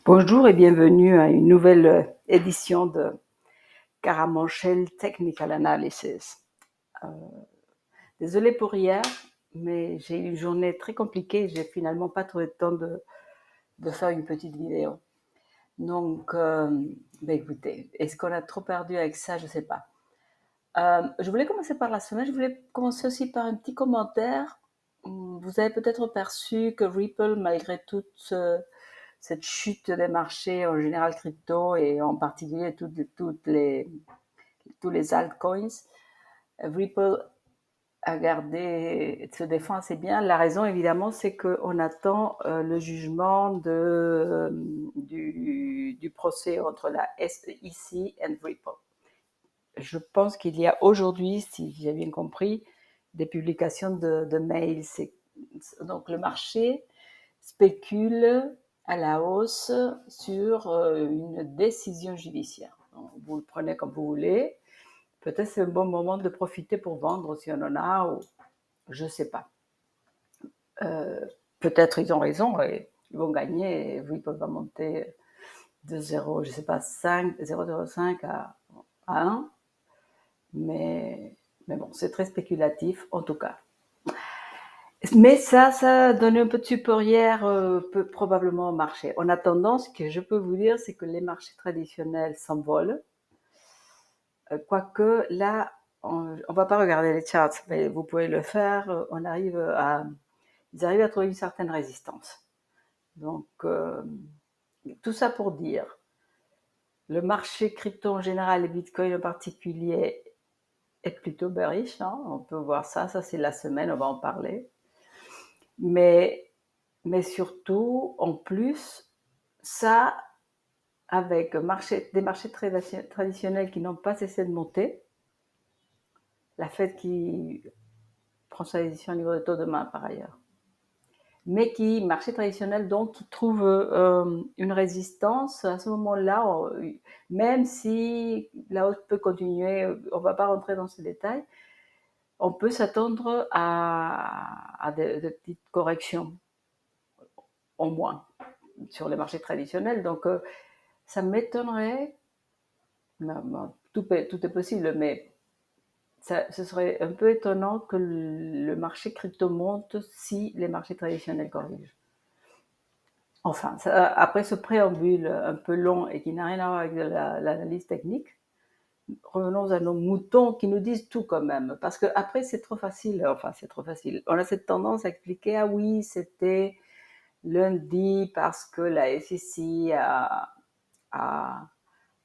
Bonjour et bienvenue à une nouvelle édition de Caramanchel Technical Analysis. Désolée pour hier, mais j'ai eu une journée très compliquée. J'ai finalement pas trouvé le temps de faire une petite vidéo. Donc, écoutez, est-ce qu'on a trop perdu avec ça? Je sais pas. Je voulais commencer par la semaine. Je voulais commencer aussi par un petit commentaire. Vous avez peut-être perçu que Ripple, malgré toute cette chute des marchés en général crypto et en particulier tous les altcoins, Ripple a gardé, se défend assez bien. La raison, évidemment, c'est qu'on attend le jugement du procès entre la SEC et Ripple. Je pense qu'il y a aujourd'hui, si j'ai bien compris, des publications de mails. Donc le marché spécule à la hausse sur une décision judiciaire. Donc, vous le prenez comme vous voulez. Peut-être c'est un bon moment de profiter pour vendre si on en a, ou je ne sais pas. Peut-être ils ont raison et ils vont gagner. Et Ripple va monter de 0, je ne sais pas, 0,05 à 1. Mais bon, c'est très spéculatif en tout cas. Mais ça a donné un peu de support hier, peut probablement au marché. En attendant, ce que je peux vous dire, c'est que les marchés traditionnels s'envolent. Quoique là, on va pas regarder les charts, mais vous pouvez le faire. Ils arrivent à trouver une certaine résistance. Donc, tout ça pour dire, le marché crypto en général et Bitcoin en particulier est plutôt bearish. Hein, on peut voir ça. Ça, c'est la semaine, on va en parler. Mais surtout, en plus, ça, avec des marchés traditionnels qui n'ont pas cessé de monter, la Fed qui prend sa décision au niveau des taux demain par ailleurs, mais marché traditionnel donc, qui trouve une résistance à ce moment-là, même si la hausse peut continuer, on ne va pas rentrer dans ces détails, on peut s'attendre à de petites corrections, au moins, sur les marchés traditionnels. Donc, ça m'étonnerait, tout est possible, mais ce serait un peu étonnant que le marché crypto monte si les marchés traditionnels corrigent. Enfin, après ce préambule un peu long et qui n'a rien à voir avec l'analyse technique, revenons à nos moutons qui nous disent tout quand même. Parce que après c'est trop facile. Enfin, c'est trop facile. On a cette tendance à expliquer, ah oui, c'était lundi parce que la SEC a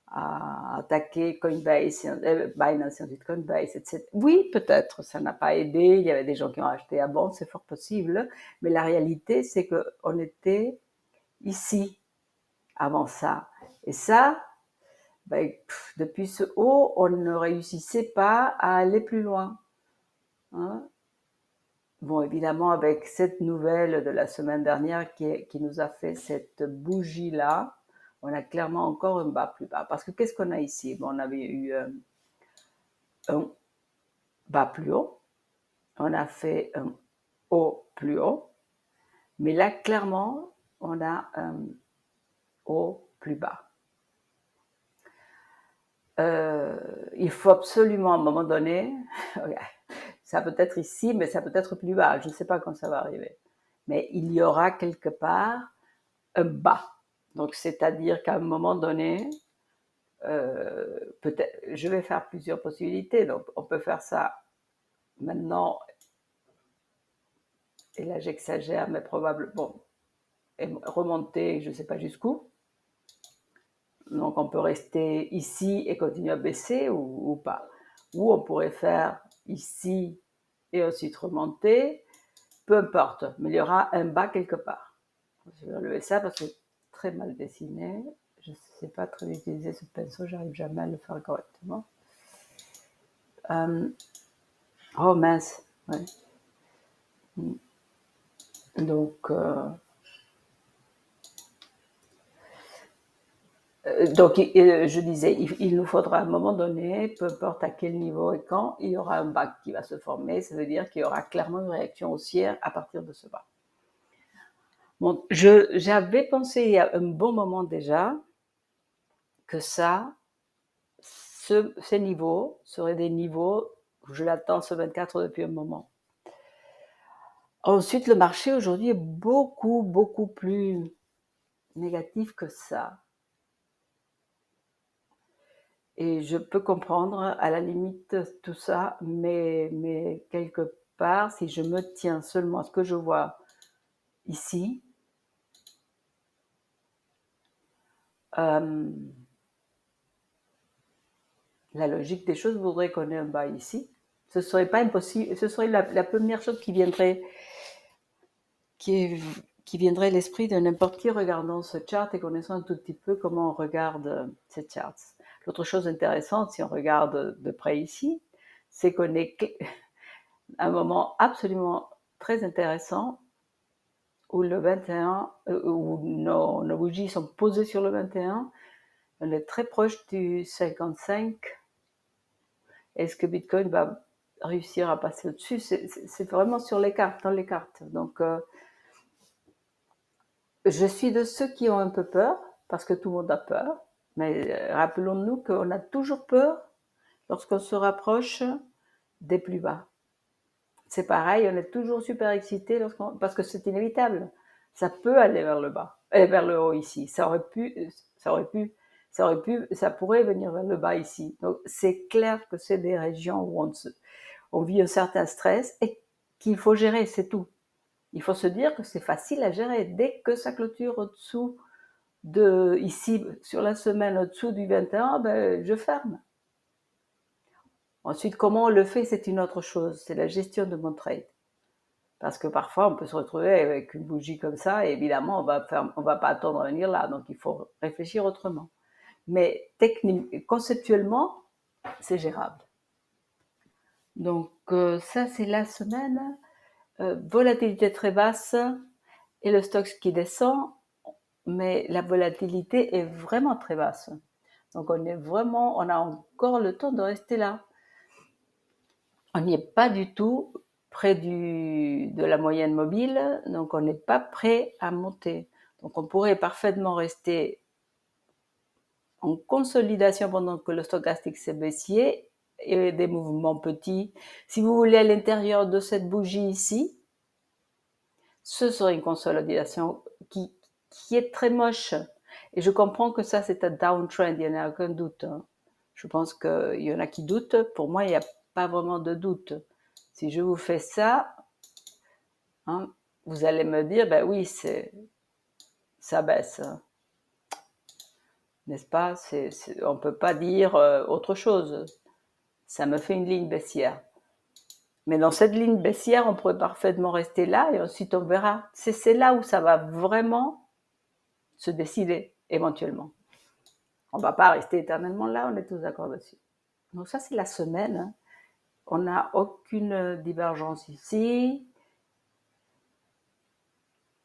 attaqué Coinbase, Binance, ensuite Coinbase, etc. Oui, peut-être, ça n'a pas aidé. Il y avait des gens qui ont acheté à bon, c'est fort possible. Mais la réalité, c'est qu'on était ici avant ça. Et ça, depuis ce haut, on ne réussissait pas à aller plus loin. Hein. Bon, évidemment, avec cette nouvelle de la semaine dernière qui nous a fait cette bougie-là, on a clairement encore un bas plus bas. Parce que qu'est-ce qu'on a ici? Bon, on avait eu un bas plus haut, on a fait un haut plus haut, mais là, clairement, on a un haut plus bas. Il faut absolument, à un moment donné, ça peut être ici, mais ça peut être plus bas, je ne sais pas quand ça va arriver, mais il y aura quelque part un bas. Donc, c'est-à-dire qu'à un moment donné, peut-être, je vais faire plusieurs possibilités. Donc, on peut faire ça maintenant, et là j'exagère, mais probablement, et remonter, je ne sais pas jusqu'où. Donc, on peut rester ici et continuer à baisser ou pas. Ou on pourrait faire ici et ensuite remonter. Peu importe, mais il y aura un bas quelque part. Je vais enlever ça parce que c'est très mal dessiné. Je ne sais pas très bien utiliser ce pinceau, j'arrive jamais à le faire correctement. Oh mince, ouais. Donc, je disais, il nous faudra à un moment donné, peu importe à quel niveau et quand, il y aura un bas qui va se former. Ça veut dire qu'il y aura clairement une réaction haussière à partir de ce bas. Bon, j'avais pensé il y a un bon moment déjà que ces niveaux seraient des niveaux où je l'attends ce 24 depuis un moment. Ensuite, le marché aujourd'hui est beaucoup, beaucoup plus négatif que ça. Et je peux comprendre à la limite tout ça, mais quelque part, si je me tiens seulement à ce que je vois ici, la logique des choses voudrait qu'on ait un bas ici. Ce serait pas impossible, ce serait la première chose qui viendrait, qui, est, qui viendrait à l'esprit de n'importe qui regardant ce chart et connaissant un tout petit peu comment on regarde ces charts. L'autre chose intéressante, si on regarde de près ici, c'est qu'on est à un moment absolument très intéressant où le 21, où nos bougies sont posées sur le 21, on est très proche du 55. Est-ce que Bitcoin va réussir à passer au-dessus? C'est vraiment sur les cartes, dans les cartes. Donc, je suis de ceux qui ont un peu peur, parce que tout le monde a peur. Mais rappelons-nous qu'on a toujours peur lorsqu'on se rapproche des plus bas. C'est pareil, on est toujours super excité parce que c'est inévitable. Ça peut aller vers le bas, vers le haut ici. Ça pourrait venir vers le bas ici. Donc c'est clair que c'est des régions où on vit un certain stress et qu'il faut gérer, c'est tout. Il faut se dire que c'est facile à gérer. Dès que ça clôture au-dessous ici, sur la semaine au-dessous du 21, ben, je ferme. Ensuite, comment on le fait, c'est une autre chose. C'est la gestion de mon trade. Parce que parfois, on peut se retrouver avec une bougie comme ça, et évidemment, on va pas attendre à venir là, donc il faut réfléchir autrement. Mais conceptuellement, c'est gérable. Donc ça, c'est la semaine. Volatilité très basse et le stock qui descend, mais la volatilité est vraiment très basse. Donc on a encore le temps de rester là. On n'y est pas du tout près de la moyenne mobile, donc on n'est pas prêt à monter. Donc on pourrait parfaitement rester en consolidation pendant que le stochastique s'est baissier et des mouvements petits. Si vous voulez à l'intérieur de cette bougie ici, ce serait une consolidation qui est très moche. Et je comprends que ça, c'est un downtrend, il n'y en a aucun doute. Je pense qu'il y en a qui doutent. Pour moi, il n'y a pas vraiment de doute. Si je vous fais ça, hein, vous allez me dire, ben oui, ça baisse. N'est-ce pas? On ne peut pas dire autre chose. Ça me fait une ligne baissière. Mais dans cette ligne baissière, on pourrait parfaitement rester là et ensuite on verra. C'est là où ça va vraiment se décider, éventuellement. On ne va pas rester éternellement là, on est tous d'accord dessus. Donc ça, c'est la semaine. On n'a aucune divergence ici.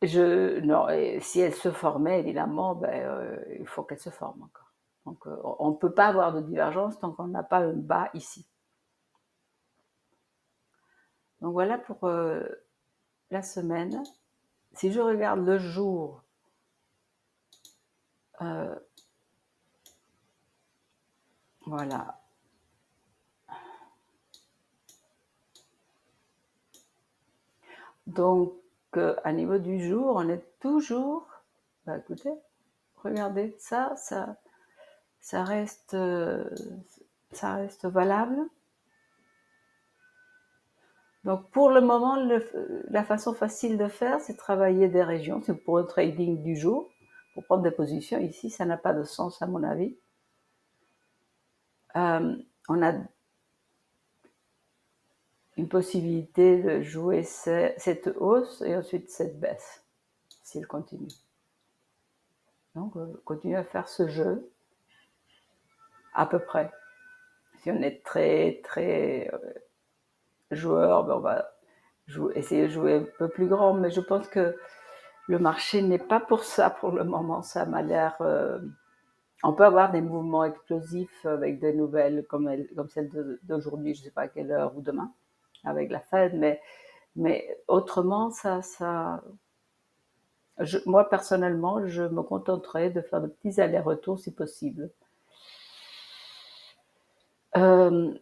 Non, si elle se formait, évidemment, il faut qu'elle se forme encore. Donc, on ne peut pas avoir de divergence tant qu'on n'a pas un bas ici. Donc voilà pour la semaine. Si je regarde le jour, voilà. Donc, à niveau du jour, on est toujours. Écoutez, regardez, ça reste valable. Donc pour le moment, la façon facile de faire, c'est travailler des régions. C'est pour le trading du jour, pour prendre des positions. Ici, ça n'a pas de sens à mon avis. On a une possibilité de jouer cette hausse et ensuite cette baisse, s'il continue. Donc, continuer à faire ce jeu, à peu près. Si on est très, très joueur, on va essayer de jouer un peu plus grand, mais je pense que le marché n'est pas pour ça pour le moment. Ça m'a l'air... on peut avoir des mouvements explosifs avec des nouvelles comme celle d'aujourd'hui, je ne sais pas à quelle heure ou demain, avec la Fed, mais autrement, Moi, personnellement, je me contenterai de faire de petits allers-retours si possible. Hem,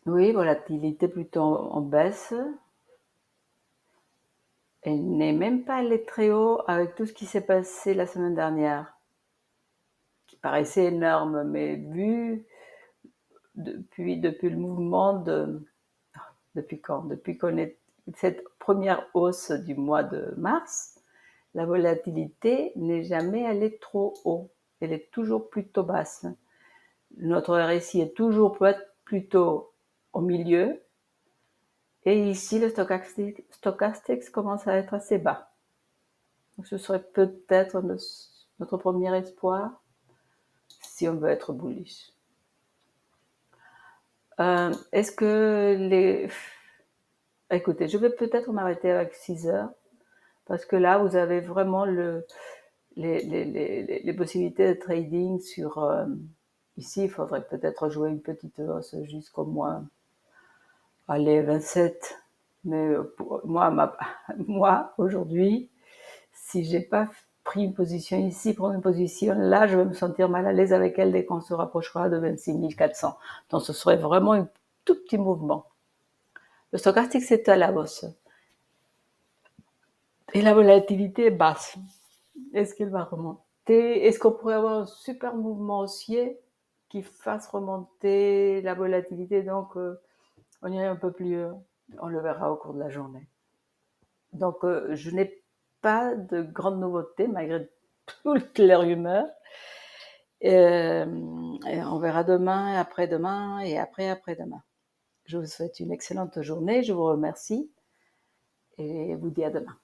oui, volatilité plutôt en baisse. Elle n'est même pas allée très haut avec tout ce qui s'est passé la semaine dernière, qui paraissait énorme, mais vu depuis le mouvement depuis quand? Depuis qu'on est cette première hausse du mois de mars, la volatilité n'est jamais allée trop haut. Elle est toujours plutôt basse. Notre RSI est toujours plutôt au milieu et ici le stochastique commence à être assez bas. Donc ce serait peut-être notre premier espoir si on veut être bullish. Est-ce que les... Écoutez, je vais peut-être m'arrêter avec 6 heures parce que là, vous avez vraiment les possibilités de trading sur... ici, il faudrait peut-être jouer une petite hausse jusqu'au mois, allez, 27. Mais pour moi, aujourd'hui, si j'ai pas pris une position ici, prendre une position là, je vais me sentir mal à l'aise avec elle dès qu'on se rapprochera de 26 400. Donc ce serait vraiment un tout petit mouvement. Le stochastique, c'est à la hausse. Et la volatilité est basse. Est-ce qu'elle va remonter? Est-ce qu'on pourrait avoir un super mouvement haussier qui fasse remonter la volatilité? Donc, on irait un peu plus haut. On le verra au cours de la journée. Donc, je n'ai pas de grandes nouveautés malgré toutes les rumeurs. Et on verra demain, après-demain et après-demain. Je vous souhaite une excellente journée. Je vous remercie et vous dis à demain.